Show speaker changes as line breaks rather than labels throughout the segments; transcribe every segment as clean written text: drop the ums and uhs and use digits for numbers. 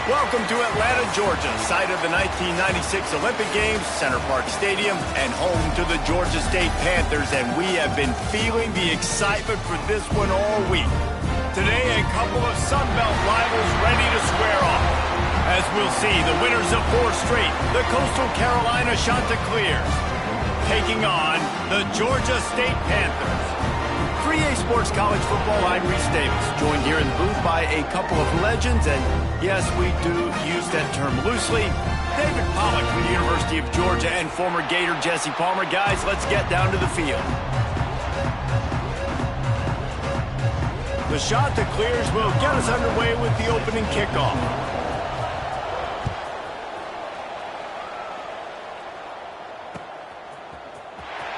Welcome to Atlanta, Georgia, site of the 1996 Olympic Games, Center Park Stadium, and home to the Georgia State Panthers, and we have been feeling the excitement for this one all week. Today, a couple of Sun Belt rivals ready to square off. As we'll see, the winners of 4 straight, the Coastal Carolina Chanticleers, taking on the Georgia State Panthers. 3A Sports College Football, I'm Reese Davis, joined here in the booth by a couple of legends, and yes, we do use that term loosely. David Pollock from the University of Georgia and former Gator Jesse Palmer. Guys, let's get down to the field. The Chanticleers will get us underway with the opening kickoff.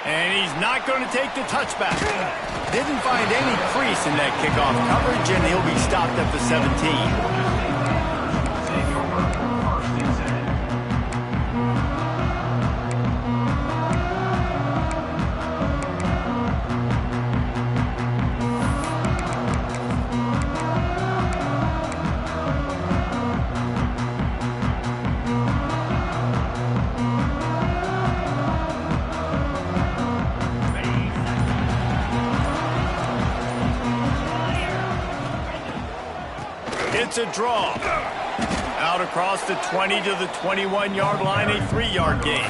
And he's not going to take the touchback. Didn't find any crease in that kickoff coverage, and he'll be stopped at the 17. It's a draw. Out across the 20 to the 21-yard line, a 3-yard gain.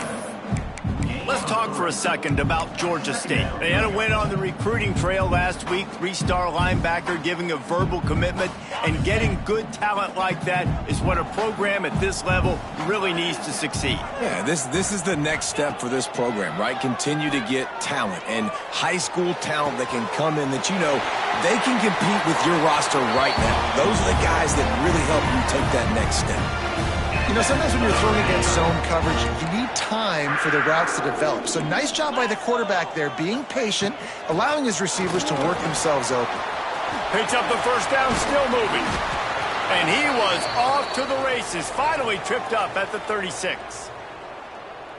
Let's talk for a second about Georgia State. They had a win on the recruiting trail last week. 3-star linebacker giving a verbal commitment, and getting good talent like that is what a program at this level really needs to succeed.
Yeah, this is the next step for this program, right? Continue to get talent and high school talent that can come in that, you know, they can compete with your roster right now. Those are the guys that really help you take that next step.
You know, sometimes when you're throwing against zone coverage, you need time for the routes to develop. So nice job by the quarterback there, being patient, allowing his receivers to work themselves open.
Picks up the first down, still moving. And he was off to the races, finally tripped up at the 36.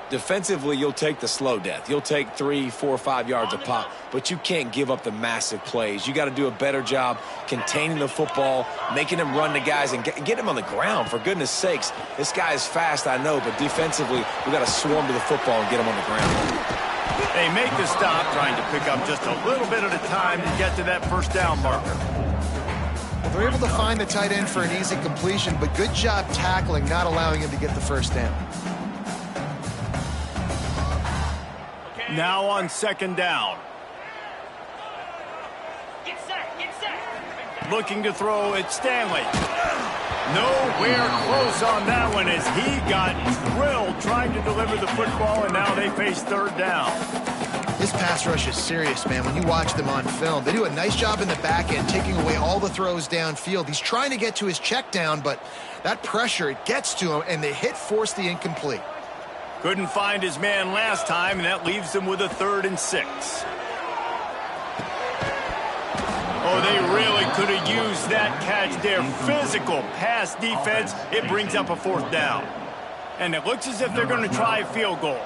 Defensively, you'll take the slow death. You'll take 3, 4, 5 yards a pop, but you can't give up the massive plays. You got to do a better job containing the football, making him run the guys, and get him on the ground. For goodness sakes, this guy is fast, I know, but defensively, we got to swarm to the football and get him on the ground.
They make the stop, trying to pick up just a little bit at a time to get to that first down marker.
Well, they're able to find the tight end for an easy completion, but good job tackling, not allowing him to get the first down.
Now on second down.
Get set.
Looking to throw, it's Stanley. Nowhere close on that one as he got drilled trying to deliver the football, and now they face third down.
This pass rush is serious, man. When you watch them on film, they do a nice job in the back end, taking away all the throws downfield. He's trying to get to his check down, but that pressure, it gets to him, and the hit forced the incomplete.
Couldn't find his man last time, and that leaves them with a 3rd and 6. Oh, they really could have used that catch there. Physical pass defense. It brings up a 4th down. And it looks as if they're going to try a field goal.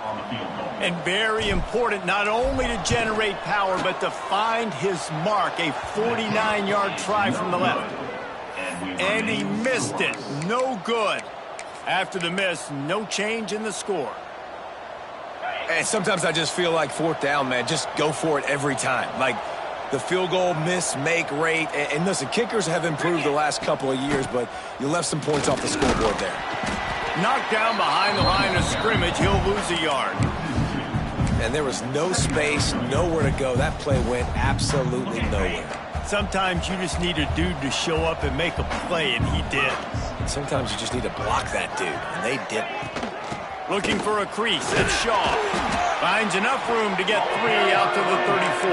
And very important, not only to generate power, but to find his mark. A 49-yard try from the left. And he missed it. No good. After the miss, no change in the score.
And sometimes I just feel like 4th down, man, just go for it every time. Like the field goal miss, make rate. And listen, kickers have improved the last couple of years, but you left some points off the scoreboard there.
Knocked down behind the line of scrimmage, he'll lose a yard.
And there was no space, nowhere to go. That play went absolutely nowhere.
Sometimes you just need a dude to show up and make a play, and he did.
Sometimes you just need to block that dude, and they didn't.
Looking for a crease, it's Shaw. Finds enough room to get 3 out to the 34.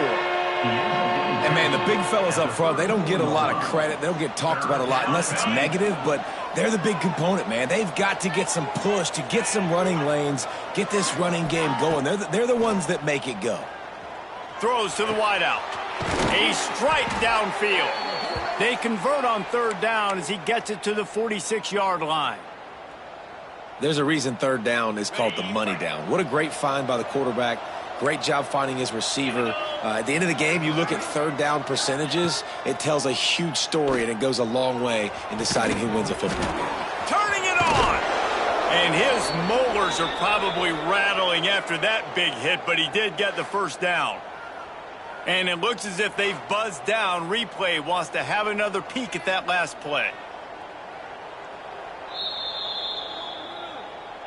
And, man, the big fellas up front, they don't get a lot of credit. They don't get talked about a lot unless it's negative, but they're the big component, man. They've got to get some push, to get some running lanes, get this running game going. They're the ones that make it go.
Throws to the wideout. A strike downfield. They convert on 3rd down as he gets it to the 46-yard line.
There's a reason 3rd down is called the money down. What a great find by the quarterback. Great job finding his receiver. At the end of the game, you look at 3rd down percentages. It tells a huge story, and it goes a long way in deciding who wins a football game.
turning it on. And his molars are probably rattling after that big hit, but he did get the first down. And it looks as if they've buzzed down. Replay wants to have another peek at that last play.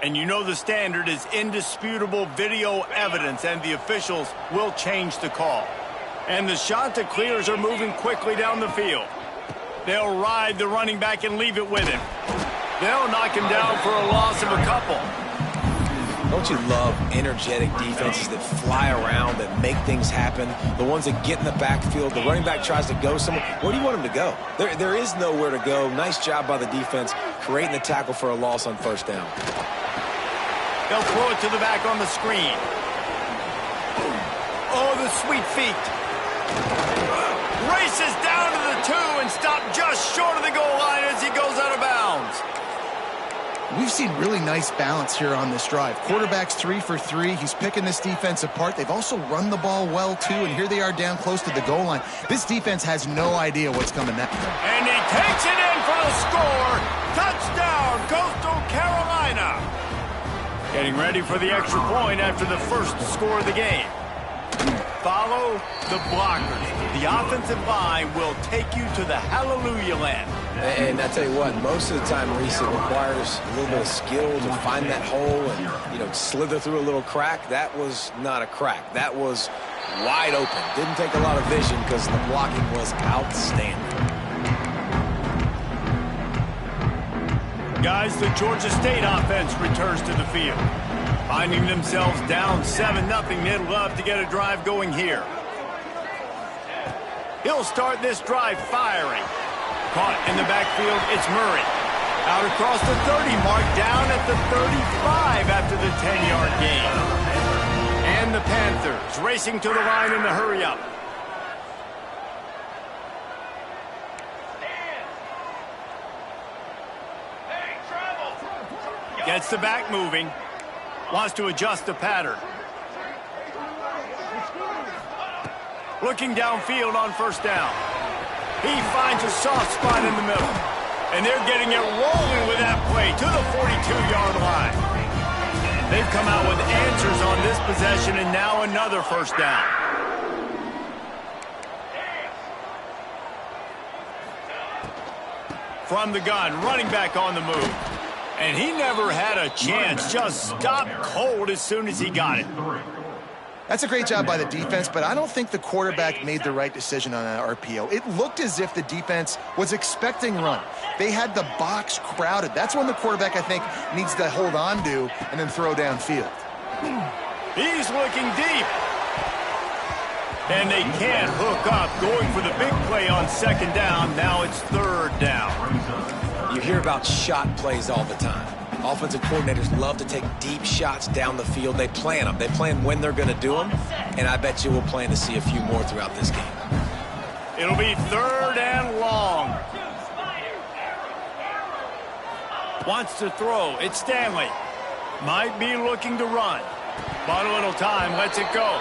And you know the standard is indisputable video evidence, and the officials will change the call. And the Shanta Clears are moving quickly down the field. They'll ride the running back and leave it with him. They'll knock him down for a loss of a couple.
Don't you love energetic defenses that fly around, that make things happen? The ones that get in the backfield, the running back tries to go somewhere. Where do you want him to go? There is nowhere to go. Nice job by the defense, creating the tackle for a loss on first down.
They'll throw it to the back on the screen. Oh, the sweet feet. Races down to the 2 and stopped just short of the goal line as he goes out of bounds.
We've seen really nice balance here on this drive. Quarterback's 3 for 3. He's picking this defense apart. They've also run the ball well, too, and here they are down close to the goal line. This defense has no idea what's coming next.
And he takes it in for the score. Touchdown, Coastal Carolina. Getting ready for the extra point after the first score of the game. Follow the blockers. The offensive line will take you to the hallelujah land.
And I tell you what, most of the time, Reese, it requires a little bit of skill to find that hole and, slither through a little crack. That was not a crack. That was wide open. Didn't take a lot of vision because the blocking was outstanding.
Guys, the Georgia State offense returns to the field. Finding themselves down 7-0, they'd love to get a drive going here. He'll start this drive firing. Caught in the backfield, it's Murray. Out across the 30 mark, down at the 35 after the 10-yard gain. And the Panthers racing to the line in the hurry-up. Gets the back moving. Wants to adjust the pattern. Looking downfield on first down. He finds a soft spot in the middle. And they're getting it rolling with that play to the 42-yard line. They've come out with answers on this possession, and now another first down. From the gun, running back on the move. And he never had a chance, just stopped cold as soon as he got it.
That's a great job by the defense, but I don't think the quarterback made the right decision on that RPO. It looked as if the defense was expecting run. They had the box crowded. That's when the quarterback, I think, needs to hold on to and then throw downfield.
He's looking deep. And they can't hook up, going for the big play on second down. Now it's third down.
You hear about shot plays all the time. Offensive coordinators love to take deep shots down the field. They plan them. They plan when they're going to do them, and I bet you we'll plan to see a few more throughout this game.
It'll be third and long. Wants to throw. It's Stanley. Might be looking to run. But a little time. Lets it go.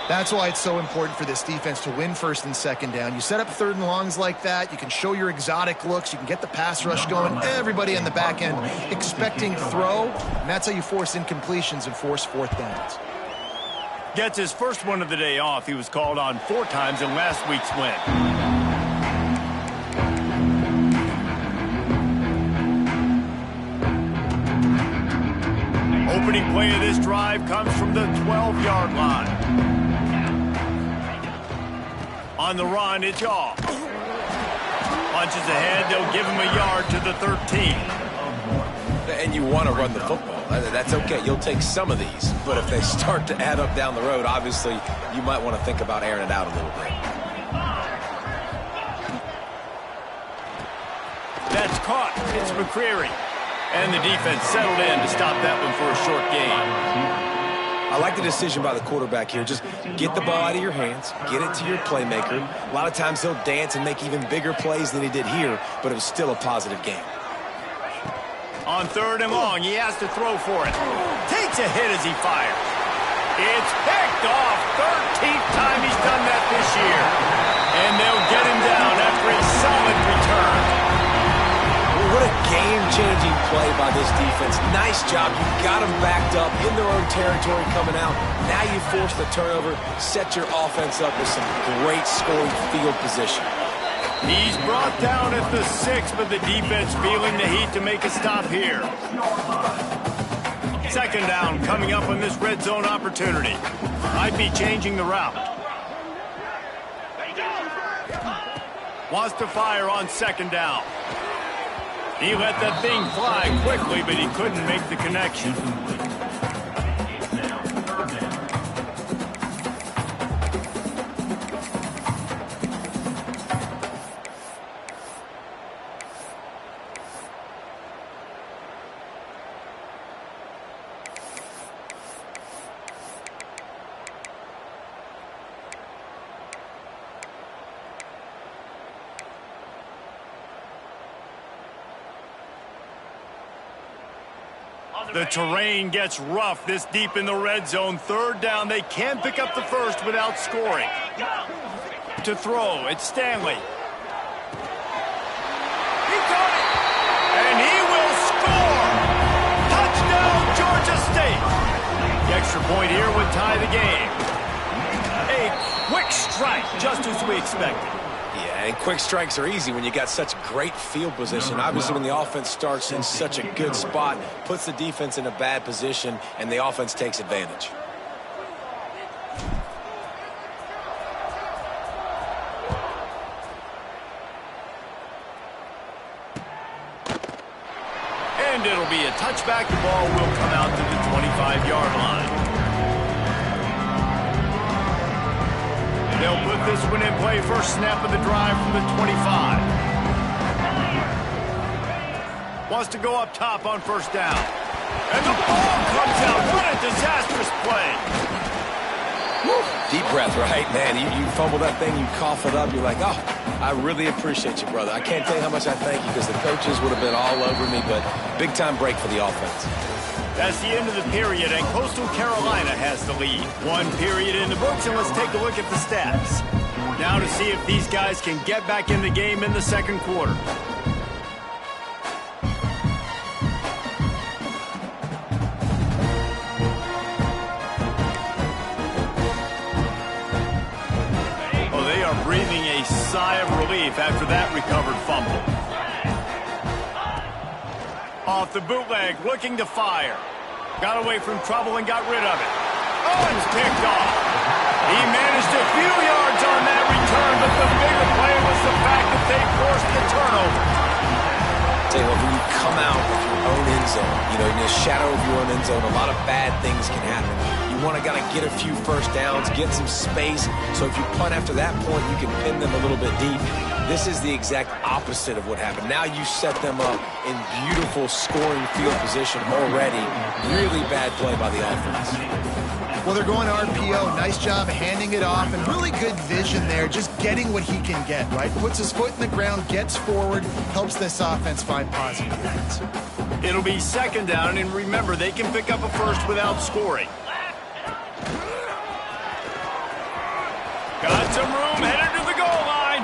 That's why it's so important for this defense to win first and second down. You set up third and longs like that. You can show your exotic looks. You can get the pass rush going. Everybody on the back end expecting throw. And that's how you force incompletions and force fourth downs.
Gets his first one of the day off. He was called on 4 times in last week's win. Opening play of this drive comes from the 12-yard line. On the run, it's off. Punches ahead, they'll give him a yard to the 13.
And you want to run the football. That's okay. You'll take some of these. But if they start to add up down the road, obviously, you might want to think about airing it out a little bit.
That's caught. It's McCreary. And the defense settled in to stop that one for a short gain.
I like the decision by the quarterback here. Just get the ball out of your hands, get it to your playmaker. A lot of times he'll dance and make even bigger plays than he did here, but it was still a positive game.
On third and long, he has to throw for it. Takes a hit as he fires. It's picked off. 13th time he's done that this year. And they'll get him down after a solid return.
What a game-changing play by this defense. Nice job. You got them backed up in their own territory coming out. Now you force the turnover, set your offense up with some great scoring field position.
He's brought down at the 6, but the defense feeling the heat to make a stop here. Second down coming up on this red zone opportunity. Might be changing the route. Wants to fire on second down. He let that thing fly quickly, but he couldn't make the connection. The terrain gets rough this deep in the red zone. Third down, they can't pick up the first without scoring. To throw, it's Stanley. He got it! And he will score! Touchdown, Georgia State! The extra point here would tie the game. A quick strike, just as we expected.
Yeah, and quick strikes are easy when you got such great field position. Obviously, when the offense starts in such a good spot, puts the defense in a bad position, and the offense takes advantage.
And it'll be a touchback. The ball will come out to the 25-yard line. They'll put this one in play. First snap of the drive from the 25. Wants to go up top on first down. And the ball comes out. What a disastrous play.
Woo. Deep breath, right? Man, you fumble that thing, you cough it up, you're like, oh, I really appreciate you, brother. I can't tell you how much I thank you because the coaches would have been all over me, but big-time break for the offense.
That's the end of the period, and Coastal Carolina has the lead. One period in the books, and let's take a look at the stats. Now to see if these guys can get back in the game in the second quarter. Oh, they are breathing a sigh of relief after that recovered fumble. Off the bootleg, looking to fire. Got away from trouble and got rid of it. Oh, it's picked off. He managed a few yards on that return, but the bigger play was the fact that they forced the turnover.
Tell you what, when you come out of your own end zone, you know, in the shadow of your own end zone, a lot of bad things can happen. You want to kind of get a few first downs, get some space, so if you punt after that point, you can pin them a little bit deep. This is the exact opposite of what happened. Now you set them up in beautiful scoring field position already. Really bad play by the offense.
Well, they're going RPO. Nice job handing it off, and really good vision there, just getting what he can get, right? Puts his foot in the ground, gets forward, helps this offense find positive units.
It'll be second down, and remember, they can pick up a first without scoring. Got some room, headed to the goal line.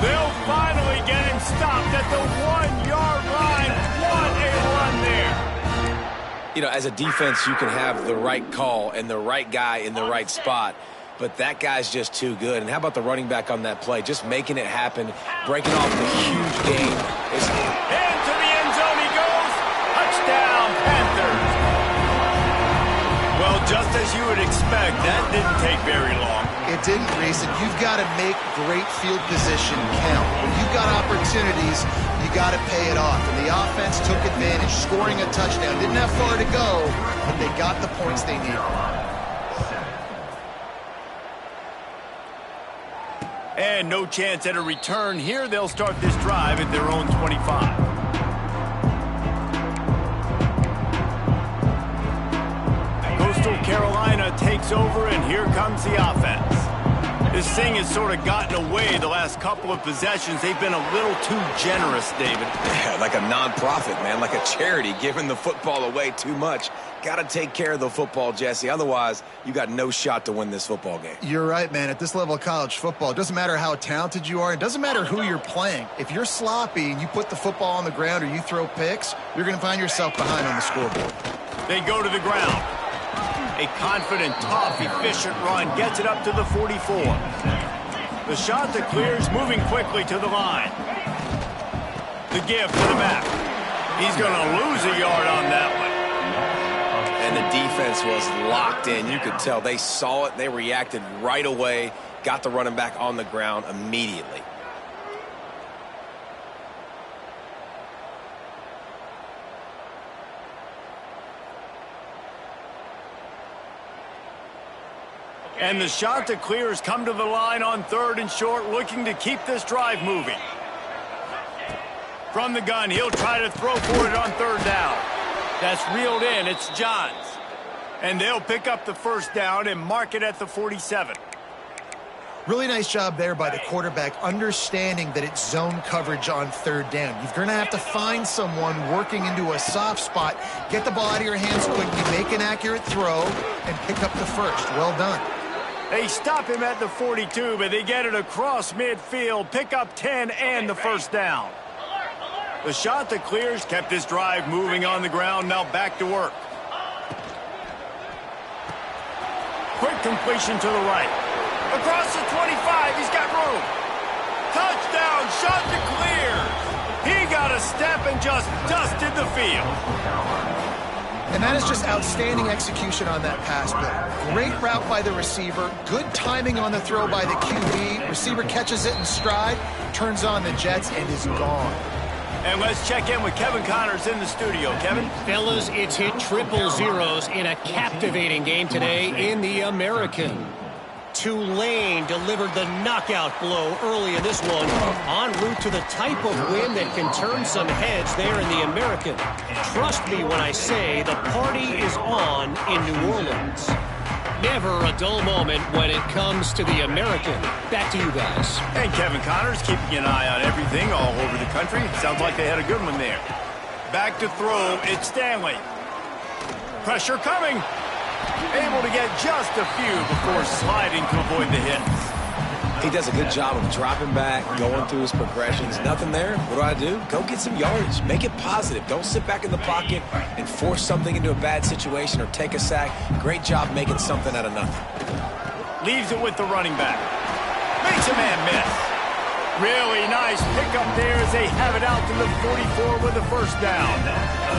They'll finally get him stopped at the 1-yard line. What a run there.
You know, as a defense, you can have the right call and the right guy in the right spot, but that guy's just too good. And how about the running back on that play? Just making it happen, breaking off the huge game.
Into the end zone he goes. Touchdown, Panthers. Well, just as you would expect, that didn't take very long.
It didn't, Reese, and you've got to make great field position count. When you've got opportunities, you got to pay it off. And the offense took advantage, scoring a touchdown. Didn't have far to go, but they got the points they needed.
And no chance at a return here. They'll start this drive at their own 25. Coastal Carolina takes over, and here comes the offense. This thing has sort of gotten away the last couple of possessions. They've been a little too generous, David.
Yeah, like a non-profit, man, like a charity, giving the football away too much. Got to take care of the football, Jesse. Otherwise, you got no shot to win this football game.
You're right, man. At this level of college football, it doesn't matter how talented you are. It doesn't matter who you're playing. If you're sloppy and you put the football on the ground or you throw picks, you're going to find yourself behind on the scoreboard.
They go to the ground. A confident, tough, efficient run gets it up to the 44. The shot that clears, moving quickly to the line. The give to the back. He's going to lose a yard on that one.
And the defense was locked in. You could tell they saw it. They reacted right away. Got the running back on the ground immediately.
And the shot that clears come to the line on 3rd and short, looking to keep this drive moving. From the gun, he'll try to throw for it on 3rd down. That's reeled in. It's Johns. And they'll pick up the 1st down and mark it at the 47.
Really nice job there by the quarterback, understanding that it's zone coverage on 3rd down. You're going to have to find someone working into a soft spot, get the ball out of your hands quickly, make an accurate throw, and pick up the 1st. Well done.
They stop him at the 42, but they get it across midfield, pick up 10 and the 1st down. The shot that clears kept this drive moving on the ground, now back to work. Quick completion to the right. Across the 25, he's got room. Touchdown, shot that clears. He got a step and just dusted the field.
And that is just outstanding execution on that pass play. Great route by the receiver, good timing on the throw by the QB. Receiver catches it in stride, turns on the jets, and is gone.
And let's check in with Kevin Connors in the studio. Kevin?
Fellas, it's hit triple zeros in a captivating game today in the American. Tulane delivered the knockout blow early in this one, en route to the type of win that can turn some heads there in the American. Trust me when I say the party is on in New Orleans. Never a dull moment when it comes to the American. Back to you guys.
And Kevin Connors keeping an eye on everything all over the country. Sounds like they had a good one there. Back to throw, it's Stanley. Pressure coming. Able to get just a few before sliding to avoid the hits.
He does a good job of dropping back, going through his progressions. Nothing there. What do? Go get some yardage. Make it positive. Don't sit back in the pocket and force something into a bad situation or take a sack. Great job making something out of nothing.
Leaves it with the running back. Makes a man miss. Really nice pickup there as they have it out to the 44 with the 1st down.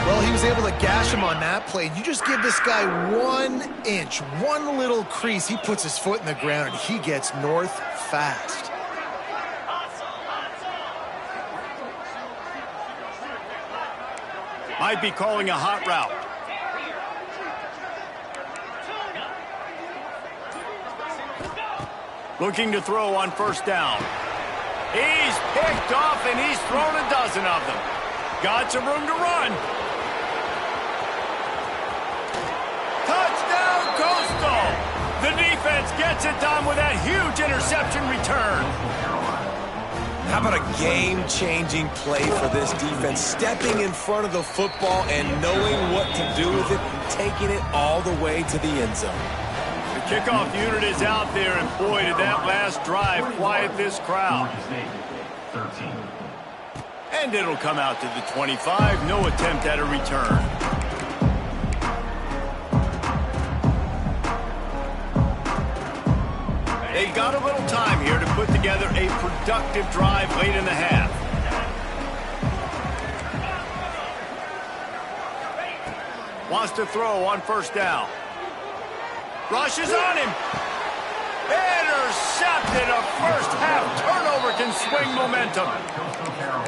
Well, he was able to gash him on that play. You just give this guy 1 inch, one little crease. He puts his foot in the ground, and he gets north fast.
Might be calling a hot route. Looking to throw on 1st down. He's picked off, and he's thrown a dozen of them. Got some room to run. Touchdown, Coastal! The defense gets it done with that huge interception return.
How about a game-changing play for this defense? Stepping in front of the football and knowing what to do with it, taking it all the way to the end zone.
The kickoff unit is out there, and boy, did that last drive quiet this crowd. And it'll come out to the 25. No attempt at a return. They've got a little time here to put together a productive drive late in the half. Wants to throw on 1st down. Rushes on him. Intercepted. A 1st half turnover can swing momentum.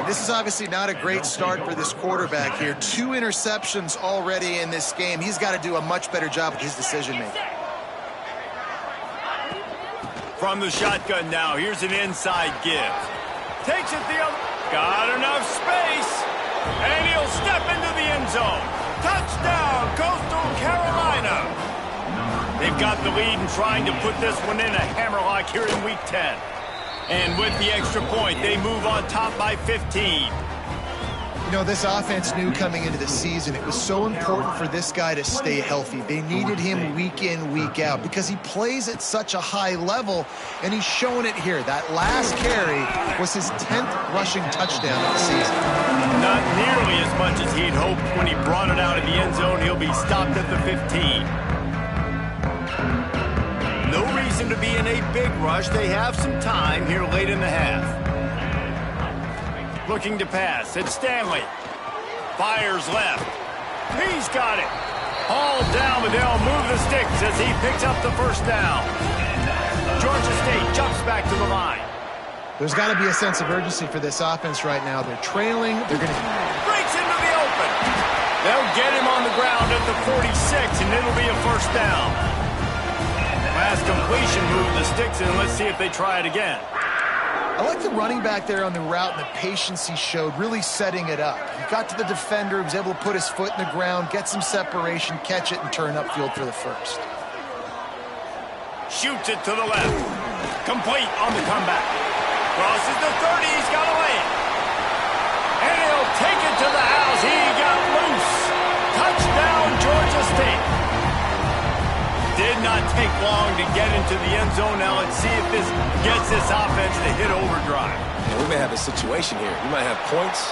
This is obviously not a great start for this quarterback here. 2 interceptions already in this game. He's got to do a much better job with his decision-making.
From the shotgun now, here's an inside give. Takes it the other. Got enough space. And he'll step into the end zone. Touchdown, Coastal Carolina. They They've got the lead and trying to put this one in a hammerlock here in Week 10. And with the extra point, they move on top by 15.
You know, this offense knew coming into the season it was so important for this guy to stay healthy. They needed him week in, week out because he plays at such a high level, and he's showing it here. That last carry was his 10th rushing touchdown of the season.
Not nearly as much as he'd hoped when he brought it out of the end zone. He'll be stopped at the 15. No reason to be in a big rush. They have some time here late in the half. Looking to pass. It's Stanley. Fires left. He's got it. All down, but they'll move the sticks as he picks up the first down. Georgia State jumps back to the line.
There's got to be a sense of urgency for this offense right now. They're trailing. They're going to...
Breaks into the open. They'll get him on the ground at the 46, and it'll be a first down. Last completion, move the sticks, and let's see if they try it again.
I like the running back there on the route and the patience he showed, really setting it up. He got to the defender, he was able to put his foot in the ground, get some separation, catch it, and turn upfield for the first.
Shoots it to the left. Complete on the comeback. Crosses the 30, he's got a lane. And he'll take it to the house. He got loose. Touchdown, Georgia State. Did not take long to get into the end zone. Now let's see if this gets this offense to hit overdrive.
Yeah, we may have a situation here. You might have points,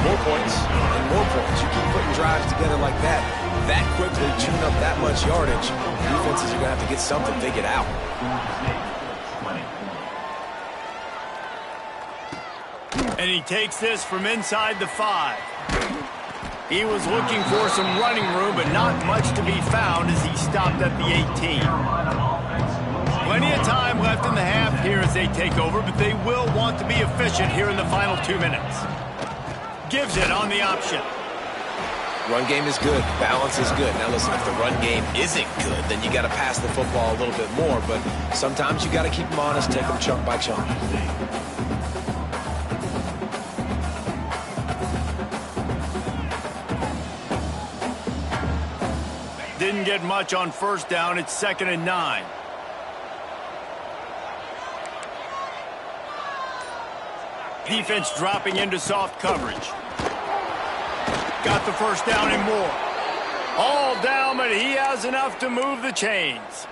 more points, and more points. You keep putting drives together like that quickly, chewing up that much yardage, defenses are going to have to get something figured out.
And he takes this from inside the 5. He was looking for some running room, but not much to be found as he stopped at the 18. Plenty of time left in the half here as they take over, but they will want to be efficient here in the final 2 minutes. Gives it on the option.
Run game is good. Balance is good. Now listen, if the run game isn't good, then you got to pass the football a little bit more, but sometimes you got to keep them honest, take them chunk by chunk.
Didn't get much on first down. It's 2nd and 9. Defense dropping into soft coverage. Got the first down and more. All down, but he has enough to move the chains.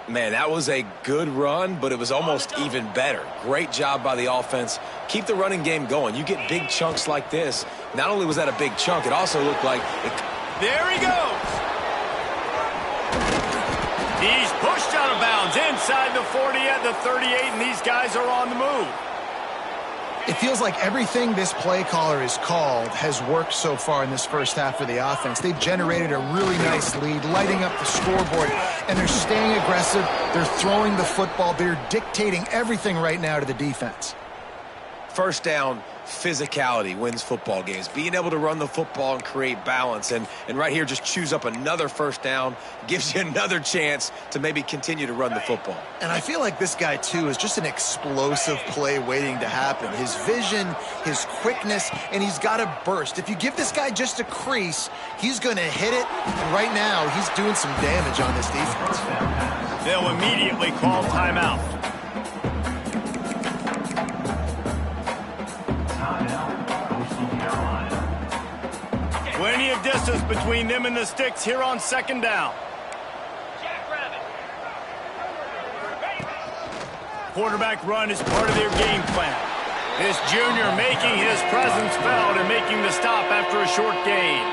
Man, that was a good run, but it was almost even better. Great job by the offense. Keep the running game going. You get big chunks like this. Not only was that a big chunk, it also looked like it...
There he goes. He's pushed out of bounds inside the 40 at the 38, and these guys are on the move.
It feels like everything this play caller has called has worked so far in this first half for the offense. They've generated a really nice lead, lighting up the scoreboard, and they're staying aggressive. They're throwing the football. They're dictating everything right now to the defense.
First down, physicality wins football games. Being able to run the football and create balance. And right here, just choose up another first down, gives you another chance to maybe continue to run the football.
And I feel like this guy, too, is just an explosive play waiting to happen. His vision, his quickness, and he's got a burst. If you give this guy just a crease, he's going to hit it. And right now, he's doing some damage on this defense.
They'll immediately call timeout. Plenty of distance between them and the sticks here on 2nd down. Quarterback run is part of their game plan. This junior making his presence felt and making the stop after a short gain.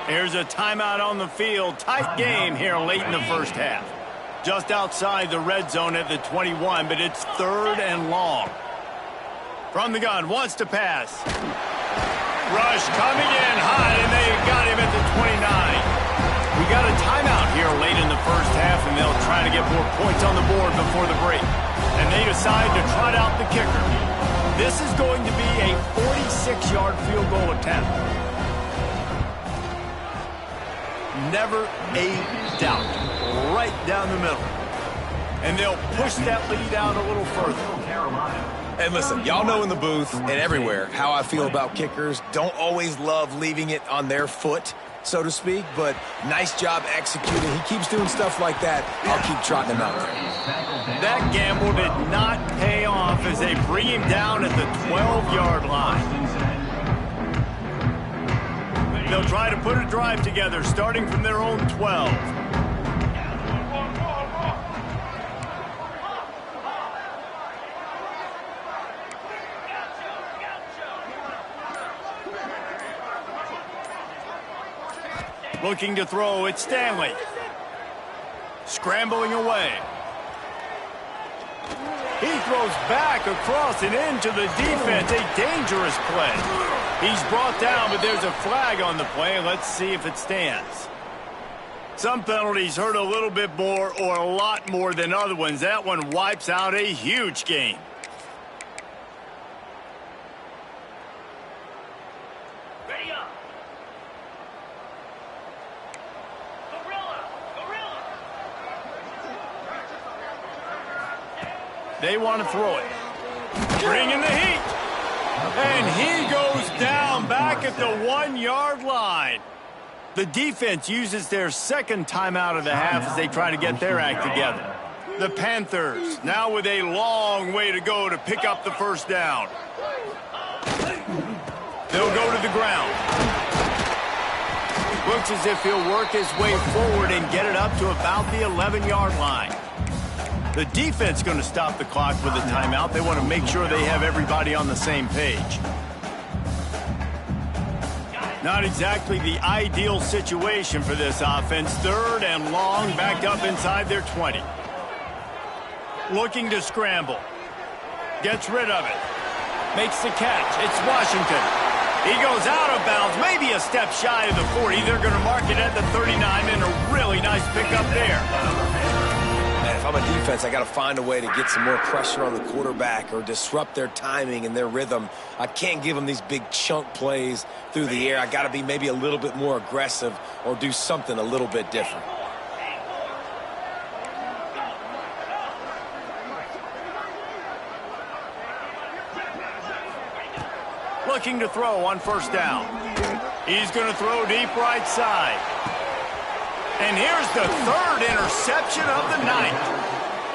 Here's a timeout on the field. Tight game here late in the first half. Just outside the red zone at the 21, but it's 3rd and long. From the gun, wants to pass. Rush coming in hot, and they got him at the 29. We got a timeout here late in the first half, and they'll try to get more points on the board before the break. And they decide to trot out the kicker. This is going to be a 46-yard field goal attempt. Never a doubt. Right down the middle. And they'll push that lead out a little further.
And listen, y'all know in the booth and everywhere how I feel about kickers. Don't always love leaving it on their foot so to speak, but nice job executing. He keeps doing stuff like that. I'll keep trotting him out there.
That gamble did not pay off as they bring him down at the 12-yard line. They'll try to put a drive together, starting from their own 12. Looking to throw, it's Stanley. Scrambling away. He throws back across and into the defense. A dangerous play. He's brought down, but there's a flag on the play. Let's see if it stands. Some penalties hurt a little bit more or a lot more than other ones. That one wipes out a huge game.
Ready up. Gorilla.
They want to throw it. Bringing the heat. And he goes down back at the 1-yard line. The defense uses their second timeout of the half as they try to get their act together. The Panthers now with a long way to go to pick up the first down. They'll go to the ground. Looks as if he'll work his way forward and get it up to about the 11-yard line. The defense going to stop the clock with a timeout. They want to make sure they have everybody on the same page. Not exactly the ideal situation for this offense. 3rd and long, backed up inside their 20. Looking to scramble. Gets rid of it. Makes the catch. It's Washington. He goes out of bounds, maybe a step shy of the 40. They're going to mark it at the 39, and a really nice pickup there.
Man, if I'm a defense, I got to find a way to get some more pressure on the quarterback or disrupt their timing and their rhythm. I can't give them these big chunk plays through the air. I got to be maybe a little bit more aggressive or do something a little bit different.
Looking to throw on first down. He's going to throw deep right side. And here's the 3rd interception of the night.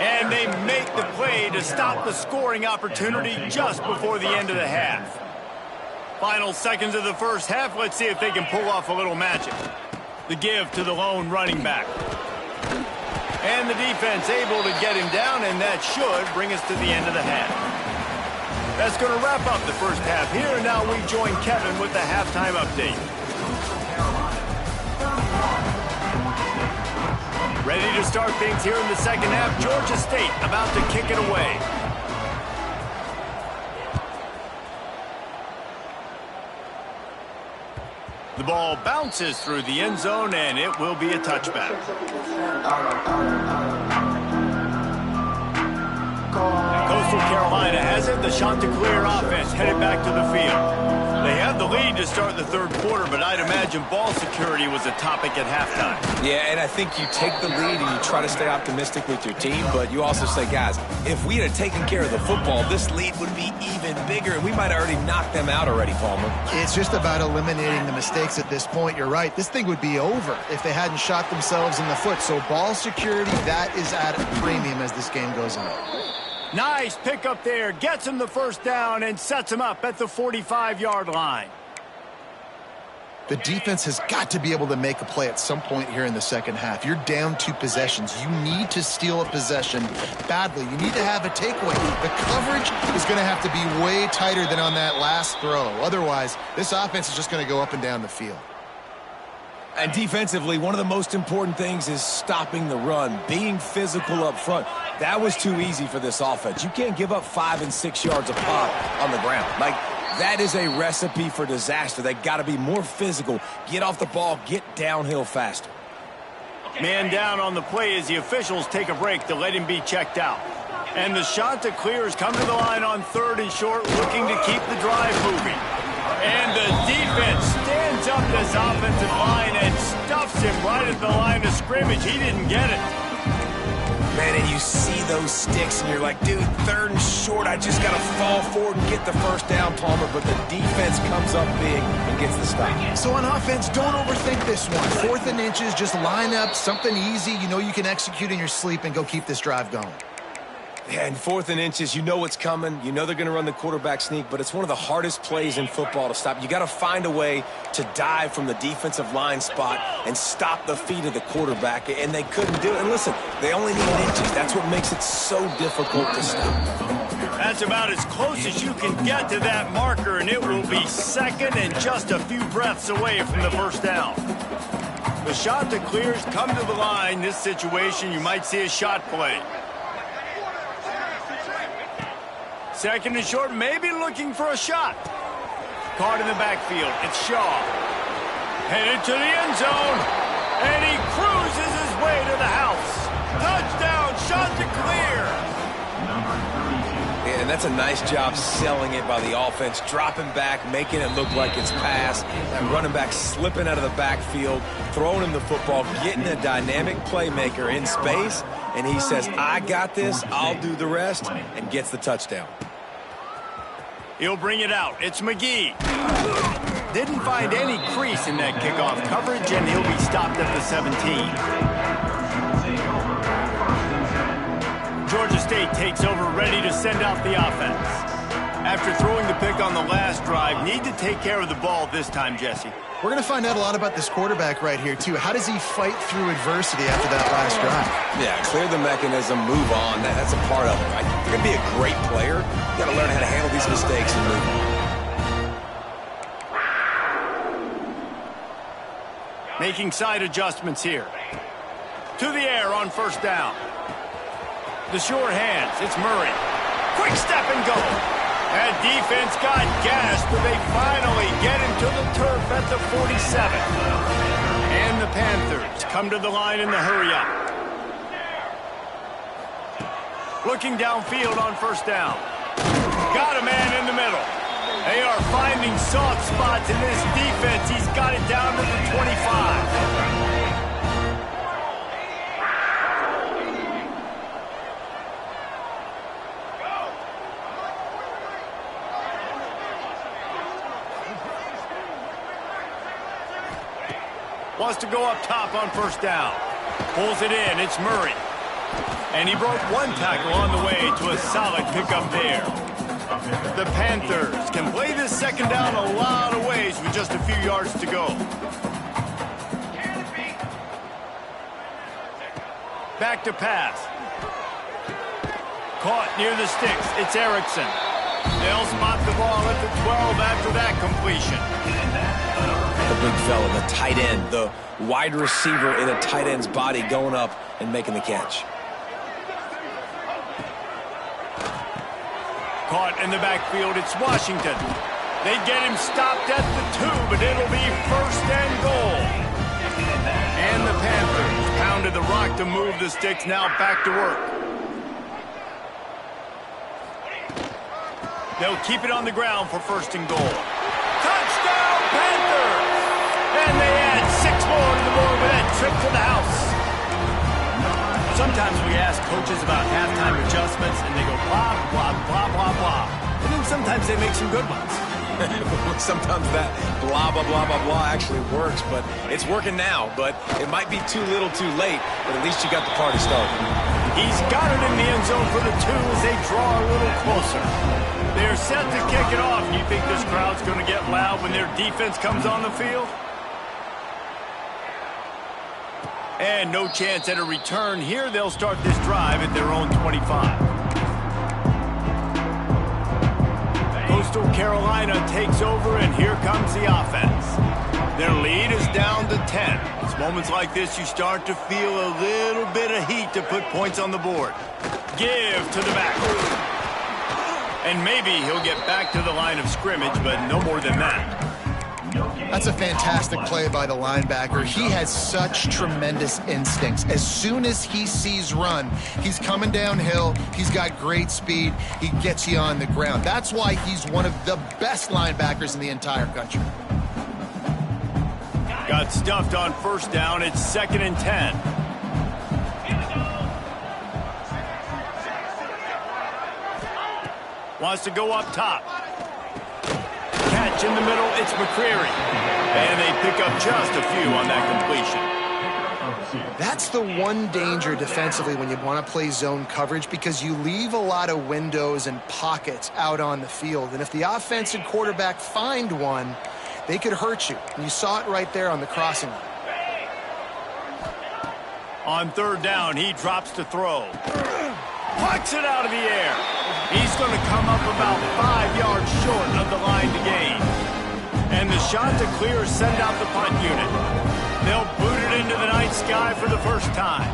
And they make the play to stop the scoring opportunity just before the end of the half. Final seconds of the first half. Let's see if they can pull off a little magic. The give to the lone running back. And the defense able to get him down, and that should bring us to the end of the half. That's going to wrap up the first half here. And now we join Kevin with the halftime update. Ready to start things here in the second half. Georgia State about to kick it away. The ball bounces through the end zone, and it will be a touchback. Coastal Carolina has it. The Chanticleer offense headed back to the field. They had the lead to start the 3rd quarter, but I'd imagine ball security was a topic at halftime.
Yeah, and I think you take the lead and you try to stay optimistic with your team, but you also say, guys, if we had taken care of the football, this lead would be even bigger, and we might have already knocked them out already, Palmer.
It's just about eliminating the mistakes at this point. You're right. This thing would be over if they hadn't shot themselves in the foot. So ball security, that is at a premium as this game goes on.
Nice pickup there. Gets him the first down and sets him up at the 45-yard line.
The defense has got to be able to make a play at some point here in the second half. You're down 2 possessions. You need to steal a possession badly. You need to have a takeaway. The coverage is going to have to be way tighter than on that last throw. Otherwise, this offense is just going to go up and down the field.
And defensively, one of the most important things is stopping the run, being physical up front. That was too easy for this offense. You can't give up 5 and 6 yards a pop on the ground. Like, that is a recipe for disaster. They got to be more physical, get off the ball, get downhill faster.
Man down on the play as the officials take a break to let him be checked out. And the Chanticleers come to the line on 3rd and short, looking to keep the drive moving. And the defense stands up this offensive line and stuffs him right at the line of scrimmage. He didn't get it.
Man, and you see those sticks, and you're like, dude, 3rd and short. I just got to fall forward and get the first down, Palmer. But the defense comes up big and gets the stop.
So on offense, don't overthink this one. 4th and inches, just line up something easy you know you can execute in your sleep and go keep this drive going.
Yeah, and 4th and inches, you know what's coming. You know they're going to run the quarterback sneak, but it's one of the hardest plays in football to stop. You got to find a way to dive from the defensive line spot and stop the feet of the quarterback, and they couldn't do it. And listen, they only needed inches. That's what makes it so difficult to stop.
That's about as close as you can get to that marker, and it will be 2nd and just a few breaths away from the first down. The shot that clears come to the line. This situation, you might see a shot play. 2nd and short, maybe looking for a shot. Caught in the backfield. It's Shaw. Headed to the end zone. And he cruises his way to the house. Touchdown, shot to clear.
Yeah, and that's a nice job selling it by the offense, dropping back, making it look like it's pass. That running back slipping out of the backfield, throwing him the football, getting a dynamic playmaker in space, and he says, I got this, I'll do the rest, and gets the touchdown.
He'll bring it out. It's McGee. Didn't find any crease in that kickoff coverage, and he'll be stopped at the 17. Georgia State takes over, ready to send out the offense. After throwing the pick on the last drive, need to take care of the ball this time, Jesse.
We're going to find out a lot about this quarterback right here, too. How does he fight through adversity after that last drive?
Yeah, clear the mechanism, move on. That's a part of it, right? If you're going to be a great player, you got to learn how to handle these mistakes and move on.
Making side adjustments here. To the air on first down. The sure hands. It's Murray. Quick step and go. That defense got gashed, but they finally get him to the turf at the 47. And the Panthers come to the line in the hurry-up. Looking downfield on first down. Got a man in the middle. They are finding soft spots in this defense. He's got it down to the 25. Wants to go up top on first down. Pulls it in. It's Murray. And he broke one tackle on the way to a solid pickup there. The Panthers can play this second down a lot of ways with just a few yards to go. Back to pass. Caught near the sticks. It's Erickson. They'll spot the ball at the 12 after that completion.
The big fella, the tight end, the wide receiver in a tight end's body going up and making the catch.
Caught in the backfield, it's Washington. They get him stopped at the 2, but it'll be 1st and goal. And the Panthers pounded the rock to move the sticks, now back to work. They'll keep it on the ground for 1st and goal. Touchdown, Panthers! And they add 6 more to the board with that trip to the house. Sometimes we ask coaches about halftime adjustments, and they go blah, blah, blah, blah, blah. And then sometimes they make some good ones.
Sometimes that blah, blah, blah, blah, blah actually works, but it's working now. But it might be too little too late, but at least you got the party started.
He's got it in the end zone for the 2 as they draw a little closer. They're set to kick it off. Do you think this crowd's going to get loud when their defense comes on the field? And no chance at a return here. They'll start this drive at their own 25. Coastal Carolina takes over, and here comes the offense. Their lead is down to 10. It's moments like this you start to feel a little bit of heat to put points on the board. Give to the back. And maybe he'll get back to the line of scrimmage, but no more than that.
That's a fantastic play by the linebacker. He has such tremendous instincts. As soon as he sees run, he's coming downhill. He's got great speed. He gets you on the ground. That's why he's one of the best linebackers in the entire country.
Got stuffed on first down. It's 2nd and 10. Wants to go up top. Catch in the middle, it's McCreary. And they pick up just a few on that completion.
That's the one danger defensively when you want to play zone coverage, because you leave a lot of windows and pockets out on the field. And if the offensive quarterback find one, they could hurt you. And you saw it right there on the crossing line.
On third down, he drops to throw. Pucks it out of the air. He's going to come up about 5 yards short of the line to gain. And the shot to clear send out the punt unit. They'll boot it into the night sky for the first time.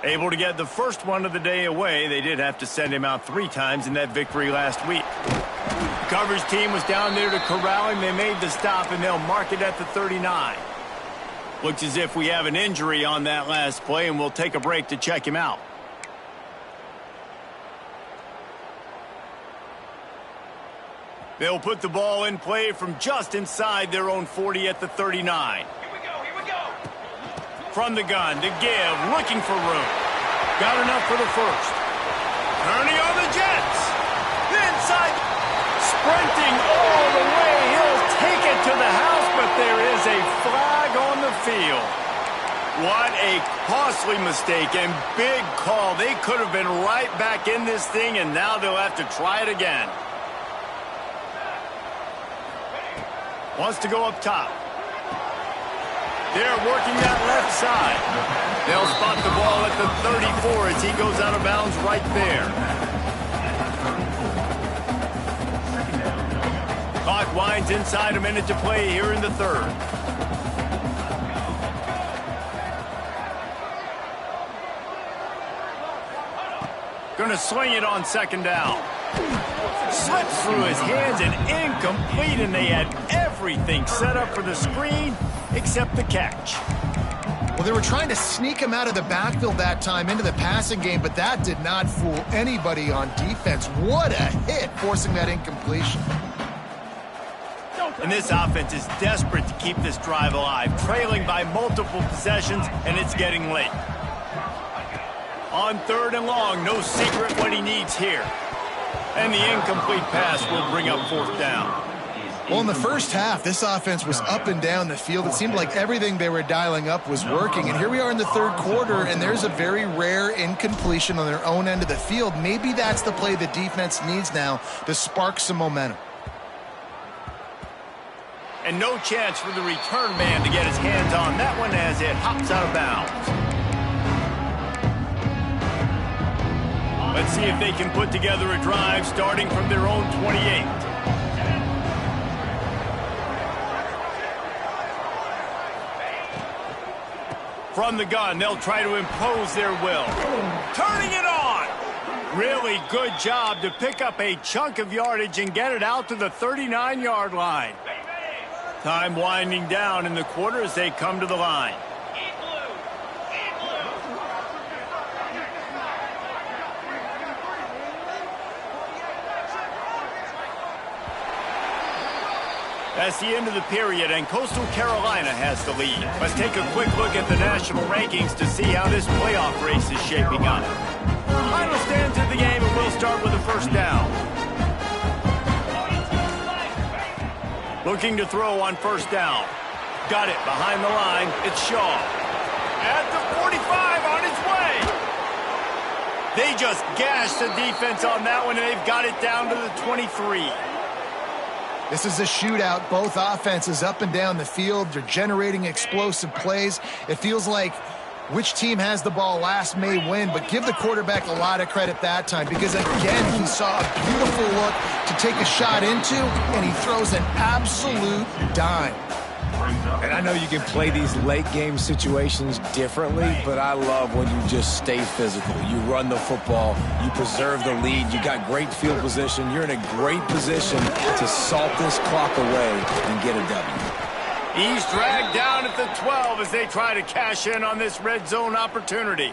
Able to get the first one of the day away. They did have to send him out 3 times in that victory last week. The coverage team was down there to corral him. They made the stop, and they'll mark it at the 39. Looks as if we have an injury on that last play, and we'll take a break to check him out. They'll put the ball in play from just inside their own 40 at the 39.
Here we go.
From the gun to give, looking for room. Got enough for the first. Turning on the Jets. Inside. Sprinting all the way. He'll take it to the house, but there is a flag on the field. What a costly mistake and big call. They could have been right back in this thing, and now they'll have to try it again. Wants to go up top. They're working that left side. They'll spot the ball at the 34 as he goes out of bounds right there. Clock winds inside a minute to play here in the third. Gonna swing it on second down. Slips through his hands and incomplete, and they had everything set up for the screen except the catch.
Well, they were trying to sneak him out of the backfield that time into the passing game, but that did not fool anybody on defense. What a hit, forcing that incompletion.
And this offense is desperate to keep this drive alive, trailing by multiple possessions, and it's getting late. On third and long, no secret what he needs here. And the incomplete pass will bring up fourth down.
Well, in the first half, this offense was up and down the field. It seemed like everything they were dialing up was working. And here we are in the third quarter, and there's a very rare incompletion on their own end of the field. Maybe that's the play the defense needs now to spark some momentum.
And no chance for the return man to get his hands on that one as it hops out of bounds. Let's see if they can put together a drive starting from their own 28. From the gun, they'll try to impose their will. Turning it on! Really good job to pick up a chunk of yardage and get it out to the 39-yard line. Time winding down in the quarter as they come to the line. That's the end of the period, and Coastal Carolina has the lead. Let's take a quick look at the national rankings to see how this playoff race is shaping up. Final stands of the game, and we'll start with a first down. Looking to throw on first down. Got it behind the line. It's Shaw. At the 45 on his way. They just gashed the defense on that one, and they've got it down to the 23.
This is a shootout. Both offenses up and down the field. They're generating explosive plays. It feels like which team has the ball last may win, but give the quarterback a lot of credit that time because, again, he saw a beautiful look to take a shot into, and he throws an absolute dime.
And I know you can play these late-game situations differently, but I love when you just stay physical. You run the football. You preserve the lead. You got great field position. You're in a great position to salt this clock away and get a W.
He's dragged down at the 12 as they try to cash in on this red zone opportunity.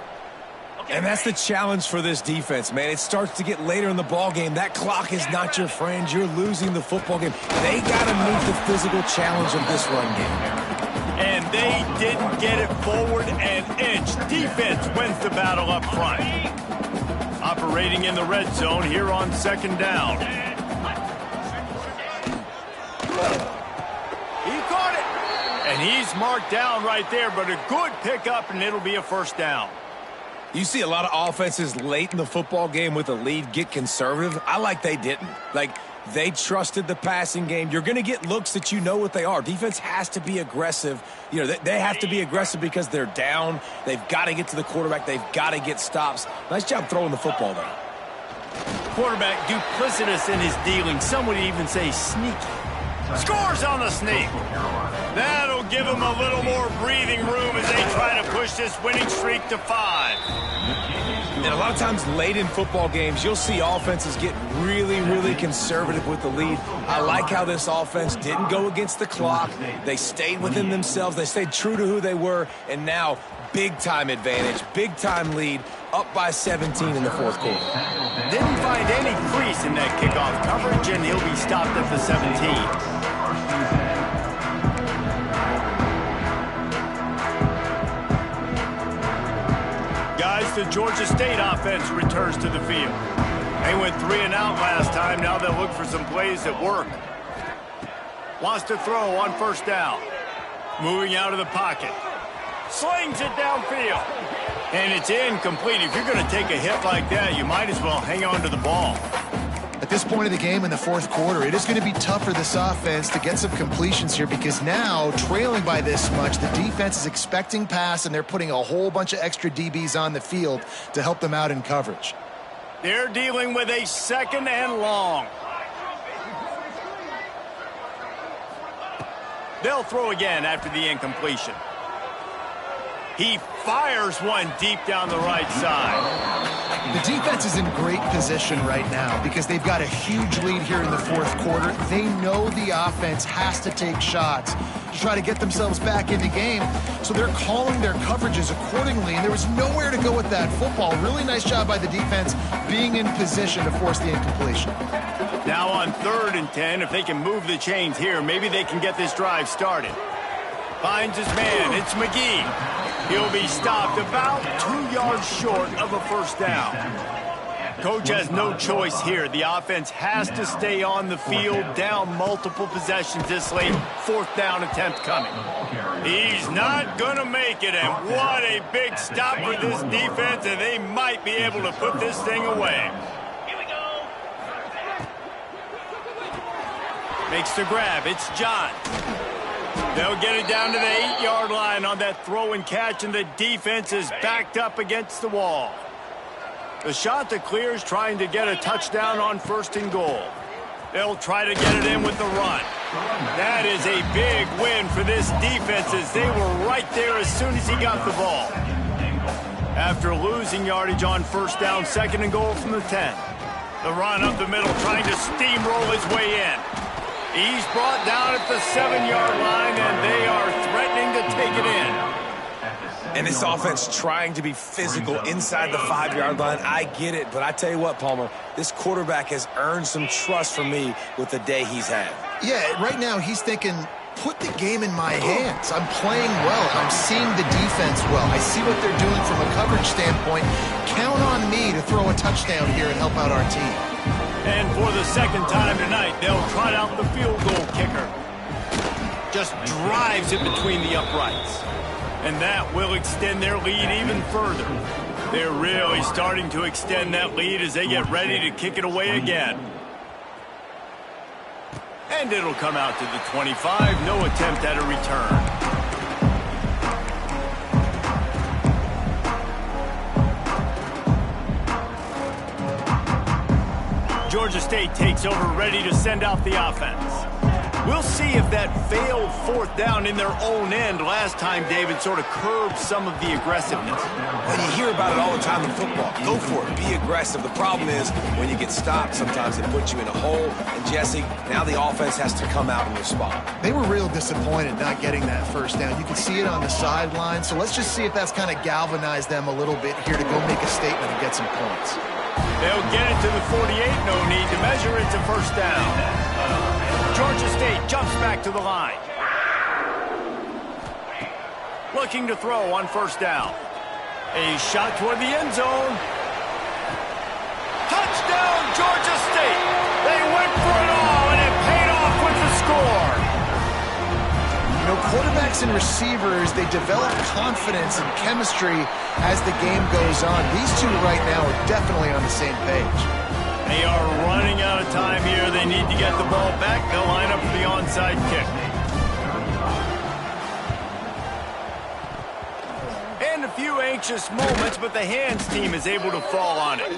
And that's the challenge for this defense, man. It starts to get later in the ball game. That clock is not your friend. You're losing the football game. They got to meet the physical challenge of this run game.
And they didn't get it forward an inch. Defense wins the battle up front. operating in the red zone here on second down. He caught it. And he's marked down right there, but a good pickup, and it'll be a first down.
You see a lot of offenses late in the football game with a lead get conservative. I like they didn't. Like, they trusted the passing game. You're going to get looks that you know what they are. Defense has to be aggressive. You know, they have to be aggressive because they're down. They've got to get to the quarterback. They've got to get stops. Nice job throwing the football there.
Quarterback duplicitous in his dealing. Some would even say sneaky. Scores on the sneak. That'll give him a little more breathing room as they try to push this winning streak to 5.
And a lot of times late in football games, you'll see offenses get really, really conservative with the lead. I like how this offense didn't go against the clock. They stayed within themselves. They stayed true to who they were. And now, big-time advantage, big-time lead, up by 17 in the fourth quarter.
Didn't find any crease in that kickoff coverage, and he'll be stopped at the 17. Guys, the Georgia State offense returns to the field. They went 3 and out last time. Now they'll look for some plays that work. Wants to throw on first down. Moving out of the pocket. Slings it downfield. And it's incomplete. If you're going to take a hit like that, you might as well hang on to the ball.
At this point of the game in the fourth quarter, it is going to be tough for this offense to get some completions here because now, trailing by this much, the defense is expecting pass, and they're putting a whole bunch of extra DBs on the field to help them out in coverage.
They're dealing with a second and long. They'll throw again after the incompletion. He fires one deep down the right side.
The defense is in great position right now because they've got a huge lead here in the fourth quarter. They know the offense has to take shots to try to get themselves back in the game, so they're calling their coverages accordingly, and there was nowhere to go with that football. Really nice job by the defense being in position to force the incompletion.
Now on 3rd and 10, if they can move the chains here, maybe they can get this drive started. Finds his man. It's McGee. He'll be stopped about 2 yards short of a first down. Coach has no choice here. The offense has to stay on the field, down multiple possessions this late. 4th down attempt coming. He's not going to make it, and what a big stop for this defense, and they might be able to put this thing away.
Here we go.
Makes the grab. It's John. They'll get it down to the 8-yard line on that throw and catch, and the defense is backed up against the wall. The shot that clears trying to get a touchdown on 1st and goal. They'll try to get it in with the run. That is a big win for this defense as they were right there as soon as he got the ball. After losing yardage on 1st down, 2nd and goal from the 10. The run up the middle trying to steamroll his way in. He's brought down at the 7-yard line, and they are threatening to take it in.
And this offense trying to be physical inside the 5-yard line. I get it, but I tell you what, Palmer, this quarterback has earned some trust from me with the day he's had.
Yeah, right now he's thinking, put the game in my hands. I'm playing well. I'm seeing the defense well. I see what they're doing from a coverage standpoint. Count on me to throw a touchdown here and help out our team.
And for the 2nd time tonight, they'll trot out the field goal kicker. Just drives it between the uprights. And that will extend their lead even further. They're really starting to extend that lead as they get ready to kick it away again. And it'll come out to the 25. No attempt at a return. Georgia State takes over, ready to send out the offense. We'll see if that failed 4th down in their own end last time, David, sort of curbed some of the aggressiveness.
Well, you hear about it all the time in football. Go for it. Be aggressive. The problem is when you get stopped, sometimes it puts you in a hole. And, Jesse, now the offense has to come out and respond.
They were real disappointed not getting that 1st down. You can see it on the sideline. So let's just see if that's kind of galvanized them a little bit here to go make a statement and get some points.
They'll get it to the 48. No need to measure. It's a 1st down. Georgia State jumps back to the line. Looking to throw on 1st down. A shot toward the end zone. touchdown, Georgia State. They went for it all, and it paid off with the score.
You know, quarterbacks and receivers, they develop confidence and chemistry as the game goes on. These two right now are definitely on the same page.
They are running out of time here. They need to get the ball back. They'll line up for the onside kick. And a few anxious moments, but the hands team is able to fall on it.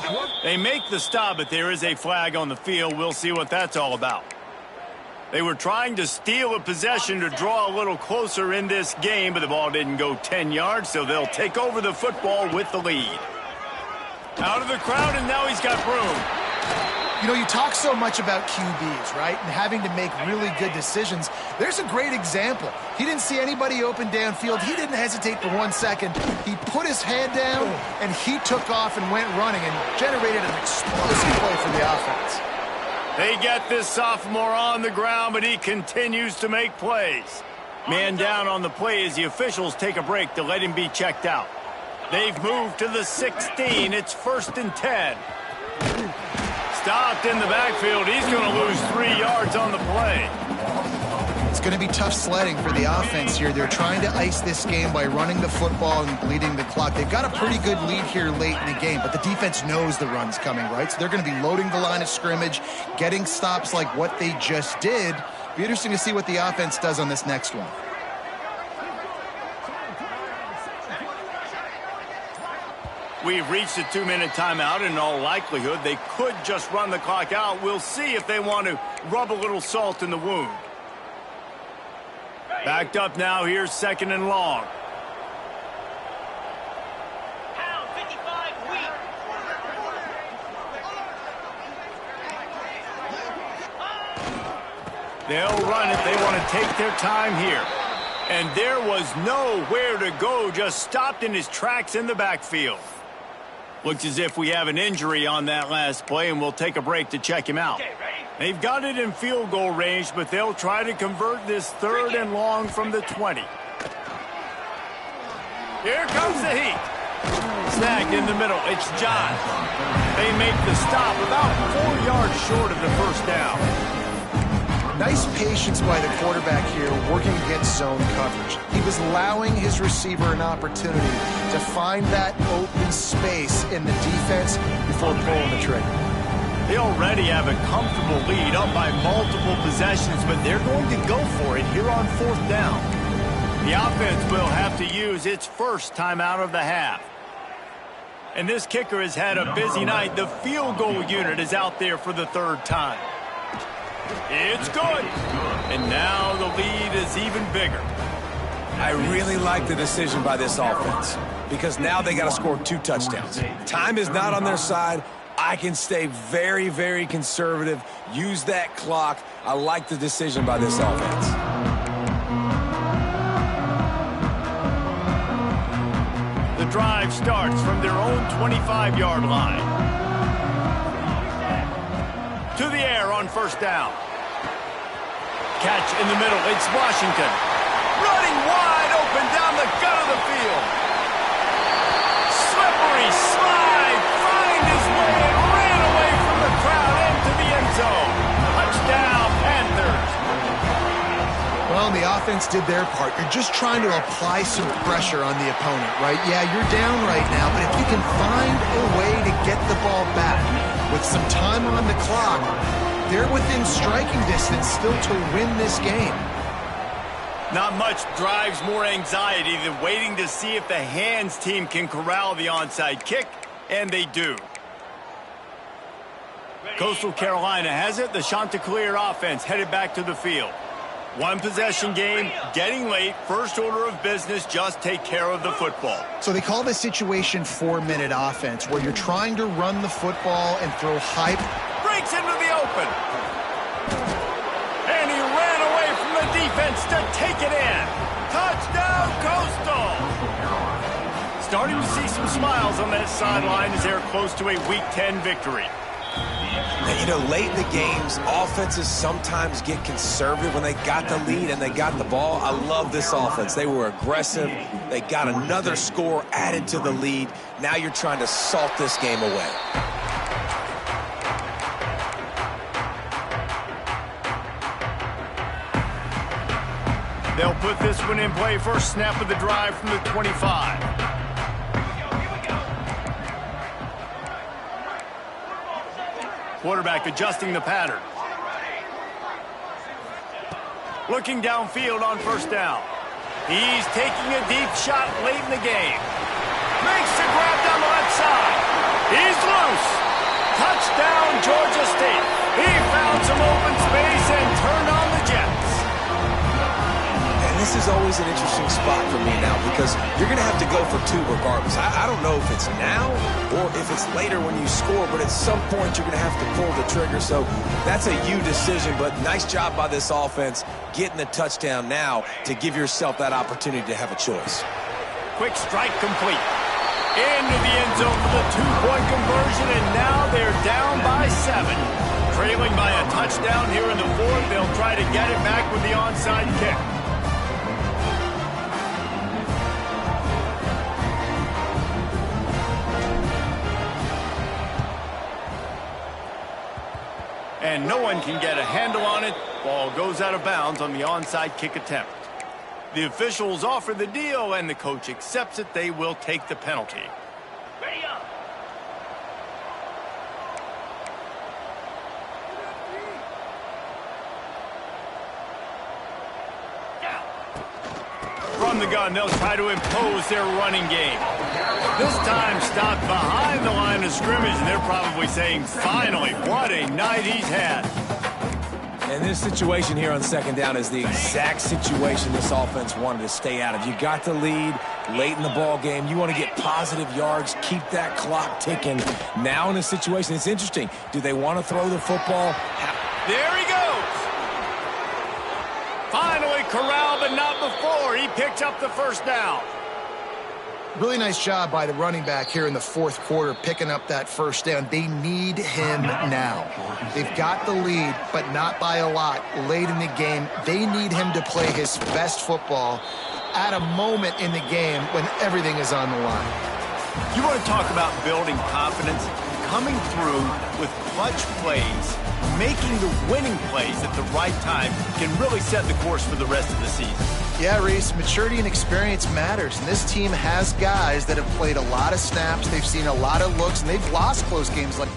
They make the stop, but there is a flag on the field. We'll see what that's all about. They were trying to steal a possession to draw a little closer in this game, but the ball didn't go 10 yards, so they'll take over the football with the lead. Out of the crowd, and now he's got room.
You know, you talk so much about QBs, right, and having to make really good decisions. There's a great example. He didn't see anybody open downfield. He didn't hesitate for 1 second. He put his head down, and he took off and went running and generated an explosive play for the offense.
They get this sophomore on the ground, but he continues to make plays. Man down on the play as the officials take a break to let him be checked out. They've moved to the 16. It's 1st and 10. Stopped in the backfield. He's going to lose 3 yards on the play.
It's going to be tough sledding for the offense here. They're trying to ice this game by running the football and bleeding the clock. They've got a pretty good lead here late in the game, but the defense knows the run's coming, right? So they're going to be loading the line of scrimmage, getting stops like what they just did. Be interesting to see what the offense does on this next one.
We've reached a 2-minute timeout, and in all likelihood, they could just run the clock out. We'll see if they want to rub a little salt in the wound. Backed up now. Here's 2nd and long.
Pound 55 weak.
They'll run it. They want to take their time here. And there was nowhere to go. Just stopped in his tracks in the backfield. Looks as if we have an injury on that last play, and we'll take a break to check him out. They've got it in field goal range, but they'll try to convert this 3rd and long from the 20. Here comes the heat. Snagged in the middle. It's John. They make the stop about 4 yards short of the first down.
Nice patience by the quarterback here working against zone coverage. He was allowing his receiver an opportunity to find that open space in the defense before pulling the trigger.
They already have a comfortable lead up by multiple possessions, but they're going to go for it here on 4th down. The offense will have to use its first time out of the half. And this kicker has had a busy night. The field goal unit is out there for the 3rd time. It's good. And now the lead is even bigger.
I really like the decision by this offense because now they got to score 2 touchdowns. Time is not on their side. I can stay very, very conservative, use that clock. I like the decision by this offense.
The drive starts from their own 25-yard line. To the air on 1st down. Catch in the middle. It's Washington. Running wide open down the gut of the field. Slippery slide. Find his way and ran away from the crowd into the end zone. Touchdown, Panthers.
Well, the offense did their part. You're just trying to apply some pressure on the opponent, right? Yeah, you're down right now, but if you can find a way to get the ball back with some time on the clock, they're within striking distance still to win this game.
Not much drives more anxiety than waiting to see if the hands team can corral the onside kick, and they do. Coastal Carolina has it. The Chanticleer offense headed back to the field. 1 possession game, getting late, first order of business, just take care of the football.
So they call this situation 4-minute offense, where you're trying to run the football and throw hype.
Breaks into the open. And he ran away from the defense to take it in. Touchdown, Coastal. Starting to see some smiles on that sideline as they're close to a Week 10 victory.
And, you know, late in the games, offenses sometimes get conservative when they got the lead and they got the ball. I love this offense. They were aggressive. They got another score added to the lead. Now you're trying to salt this game away.
They'll put this one in play first snap of the drive from the 25. Quarterback adjusting the pattern. Looking downfield on first down. He's taking a deep shot late in the game. Makes the grab down the left side. He's loose. Touchdown, Georgia State. He found some open space and turned on the Jets.
And this is always an interesting spot for me now because you're going to have to go for two regardless. I don't know if it's now or if it's later when you score, but at some point you're going to have to pull the trigger. So that's a you decision, but nice job by this offense getting the touchdown now to give yourself that opportunity to have a choice.
Quick strike complete. Into the end zone for the two-point conversion, and now they're down by 7. Trailing by a touchdown here in the fourth. They'll try to get it back with the onside kick. And no one can get a handle on it. Ball goes out of bounds on the onside kick attempt. The officials offer the deal, and the coach accepts it. They will take the penalty.
Ready up.
From the gun, they'll try to impose their running game. This time stopped behind the line of scrimmage, and they're probably saying, finally, what a night he's had.
And this situation here on second down is the exact situation this offense wanted to stay out of. You got the lead late in the ball game. You want to get positive yards, keep that clock ticking. Now in this situation, it's interesting. Do they want to throw the football?
There he goes. Finally corralled, but not before. He picked up the first down.
Really nice job by the running back here in the fourth quarter, picking up that first down. They need him now. They've got the lead, but not by a lot. Late in the game, they need him to play his best football at a moment in the game when everything is on the line.
You want to talk about building confidence? Coming through with clutch plays, making the winning plays at the right time can really set the course for the rest of the season.
Yeah, Reese, maturity and experience matters, and this team has guys that have played a lot of snaps, they've seen a lot of looks, and they've lost close games like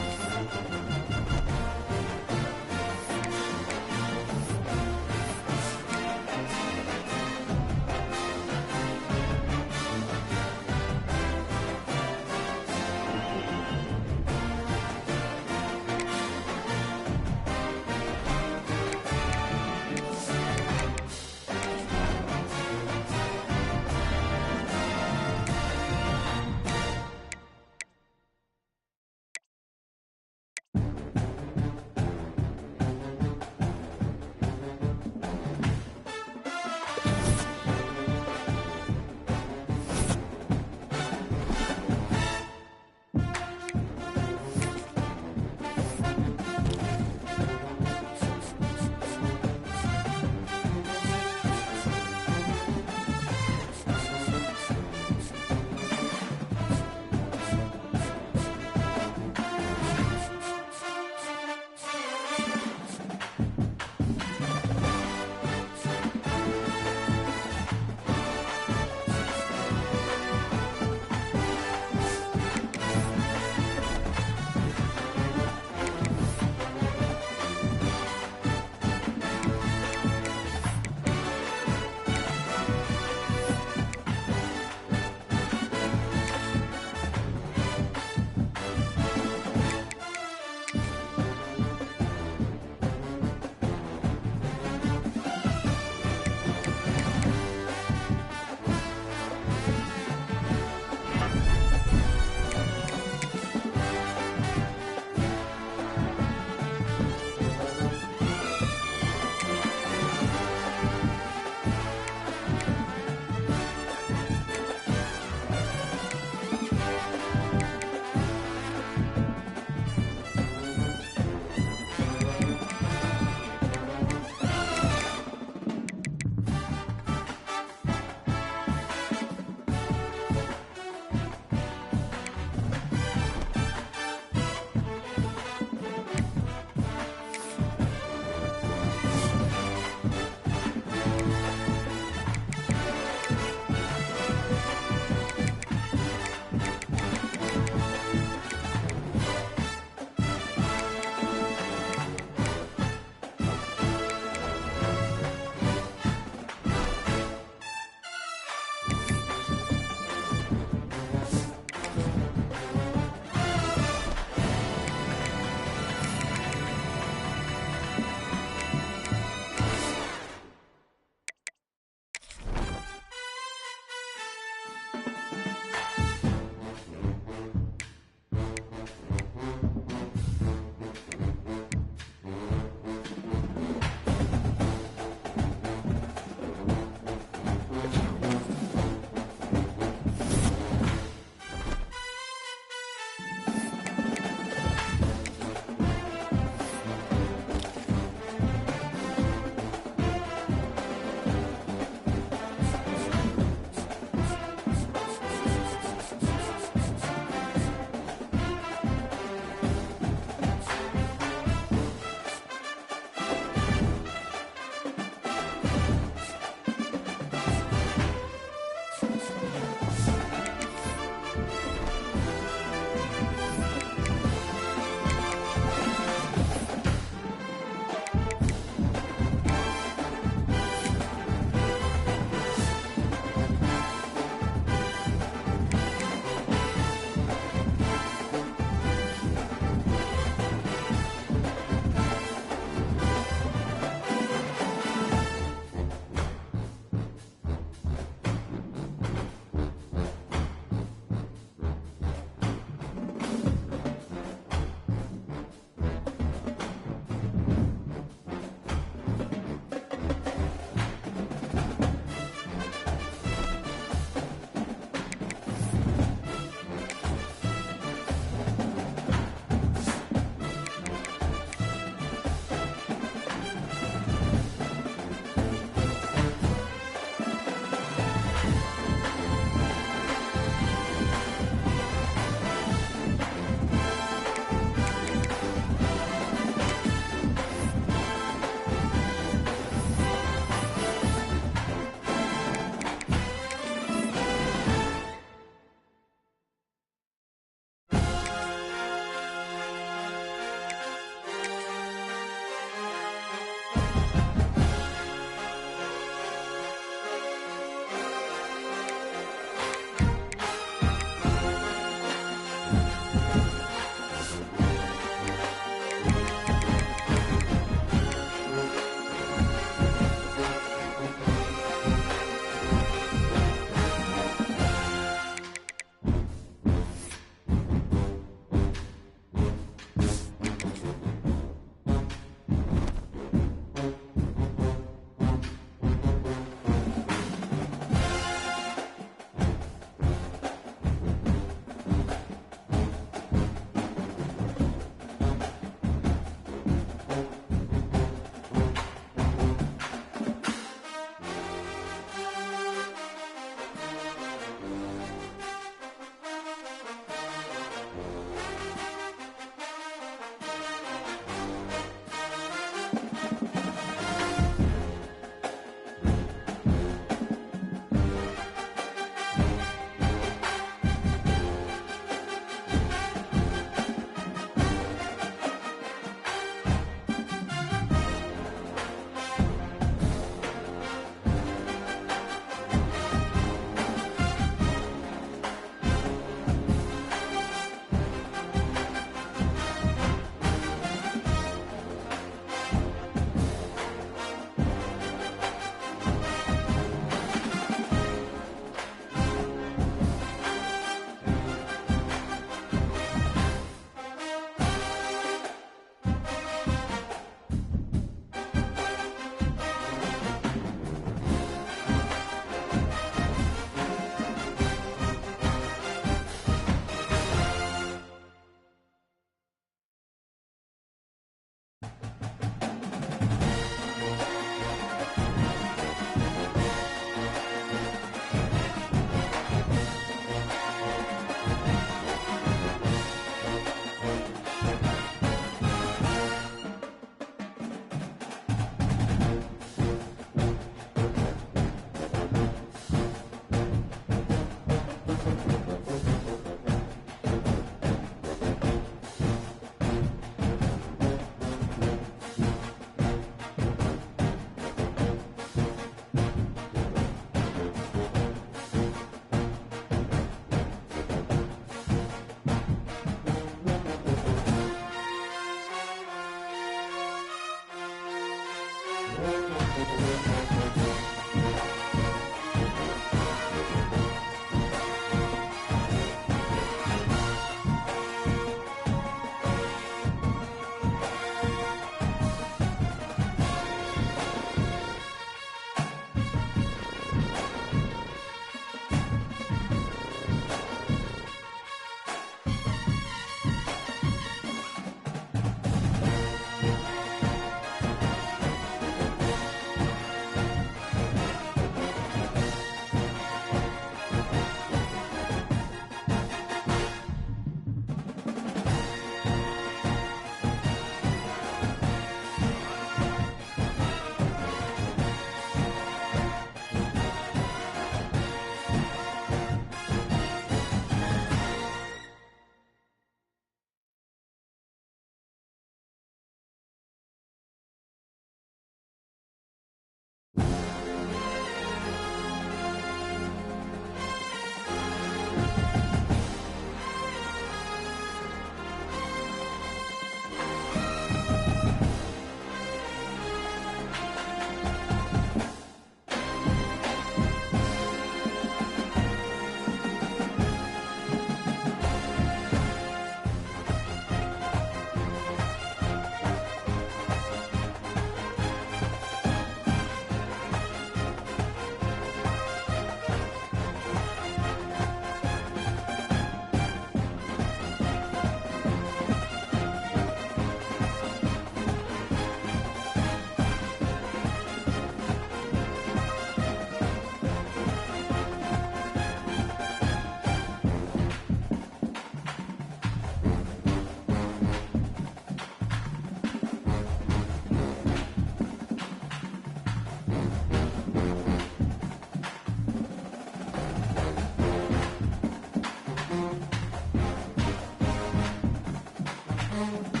it.